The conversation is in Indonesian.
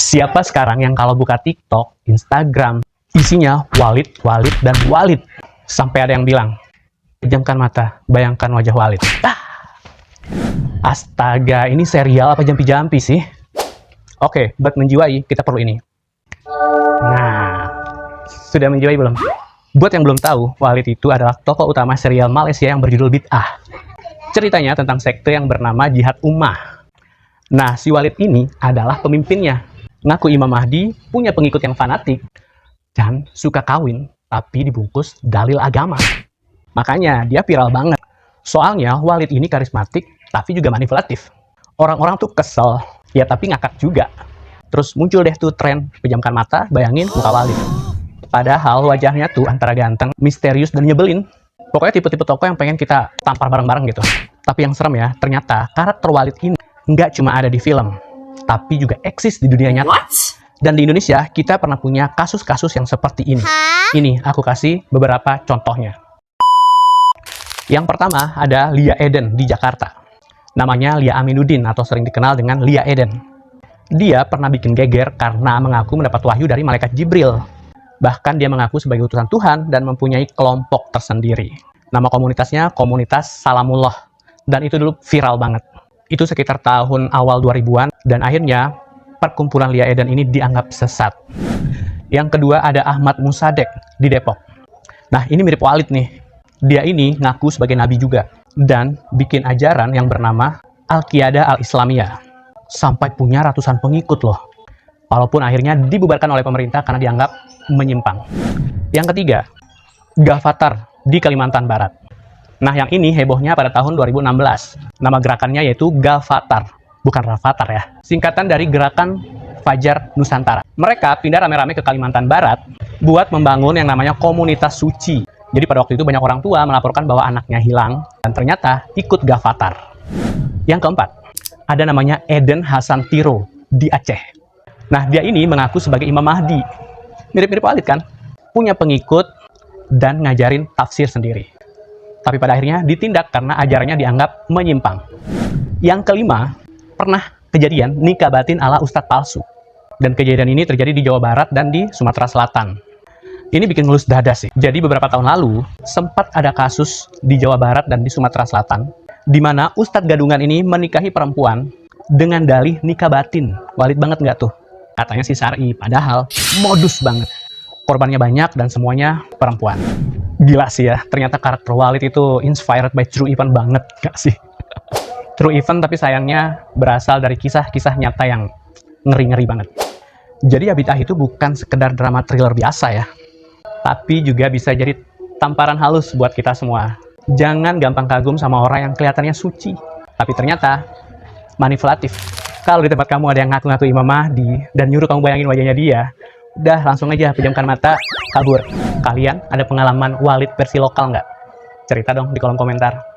Siapa sekarang yang kalau buka TikTok, Instagram, isinya Walid, Walid, dan Walid? Sampai ada yang bilang, pejamkan mata, bayangkan wajah Walid. Astaga, ini serial apa jampi-jampi sih? Oke, buat menjiwai, kita perlu ini. Nah, sudah menjiwai belum? Buat yang belum tahu, Walid itu adalah tokoh utama serial Malaysia yang berjudul Bid'ah. Ceritanya tentang sekte yang bernama Jihad Ummah. Nah, si Walid ini adalah pemimpinnya. Ngaku Imam Mahdi, punya pengikut yang fanatik, dan suka kawin, tapi dibungkus dalil agama. Makanya dia viral banget. Soalnya Walid ini karismatik, tapi juga manipulatif. Orang-orang tuh kesel, ya tapi ngakak juga. Terus muncul deh tuh tren, pejamkan mata, bayangin muka Walid. Padahal wajahnya tuh antara ganteng, misterius, dan nyebelin. Pokoknya tipe-tipe tokoh yang pengen kita tampar bareng-bareng gitu. Tapi yang serem ya, ternyata karakter Walid ini nggak cuma ada di film, tapi juga eksis di dunia nyata. Dan di Indonesia, kita pernah punya kasus-kasus yang seperti ini. Ini, aku kasih beberapa contohnya. Yang pertama, ada Lia Eden di Jakarta. Namanya Lia Aminuddin, atau sering dikenal dengan Lia Eden. Dia pernah bikin geger karena mengaku mendapat wahyu dari malaikat Jibril. Bahkan dia mengaku sebagai utusan Tuhan dan mempunyai kelompok tersendiri. Nama komunitasnya Komunitas Salamullah. Dan itu dulu viral banget. Itu sekitar tahun awal 2000-an, dan akhirnya perkumpulan Lia Eden ini dianggap sesat. Yang kedua ada Ahmad Musadek di Depok. Nah, ini mirip Walid nih. Dia ini ngaku sebagai nabi juga, dan bikin ajaran yang bernama Al-Qiyadah Al-Islamiyah. Sampai punya ratusan pengikut loh. Walaupun akhirnya dibubarkan oleh pemerintah karena dianggap menyimpang. Yang ketiga, Gavatar di Kalimantan Barat. Nah, yang ini hebohnya pada tahun 2016. Nama gerakannya yaitu Gavatar, bukan Rafathar ya. Singkatan dari Gerakan Fajar Nusantara. Mereka pindah rame-rame ke Kalimantan Barat buat membangun yang namanya komunitas suci. Jadi pada waktu itu banyak orang tua melaporkan bahwa anaknya hilang dan ternyata ikut Gavatar. Yang keempat, ada namanya Eden Hasan Tiro di Aceh. Nah, dia ini mengaku sebagai Imam Mahdi. Mirip-mirip Walid kan? Punya pengikut dan ngajarin tafsir sendiri. Tapi pada akhirnya ditindak karena ajarannya dianggap menyimpang. Yang kelima, pernah kejadian nikah batin ala Ustadz palsu. Dan kejadian ini terjadi di Jawa Barat dan di Sumatera Selatan. Ini bikin ngelus dada sih. Jadi beberapa tahun lalu, sempat ada kasus di Jawa Barat dan di Sumatera Selatan, di mana Ustadz gadungan ini menikahi perempuan dengan dalih nikah batin. Walid banget nggak tuh? Katanya si Syar'i, padahal modus banget. Korbannya banyak dan semuanya perempuan. Gila sih ya, ternyata karakter Walid itu inspired by true event banget, gak sih? True event tapi sayangnya berasal dari kisah-kisah nyata yang ngeri-ngeri banget. Jadi ya Bid'ah itu bukan sekedar drama thriller biasa ya, tapi juga bisa jadi tamparan halus buat kita semua. Jangan gampang kagum sama orang yang kelihatannya suci, tapi ternyata manipulatif. Kalau di tempat kamu ada yang ngaku-ngaku Imam Mahdi dan nyuruh kamu bayangin wajahnya dia, udah langsung aja pejamkan mata, kabur. Kalian ada pengalaman Walid versi lokal nggak? Cerita dong di kolom komentar.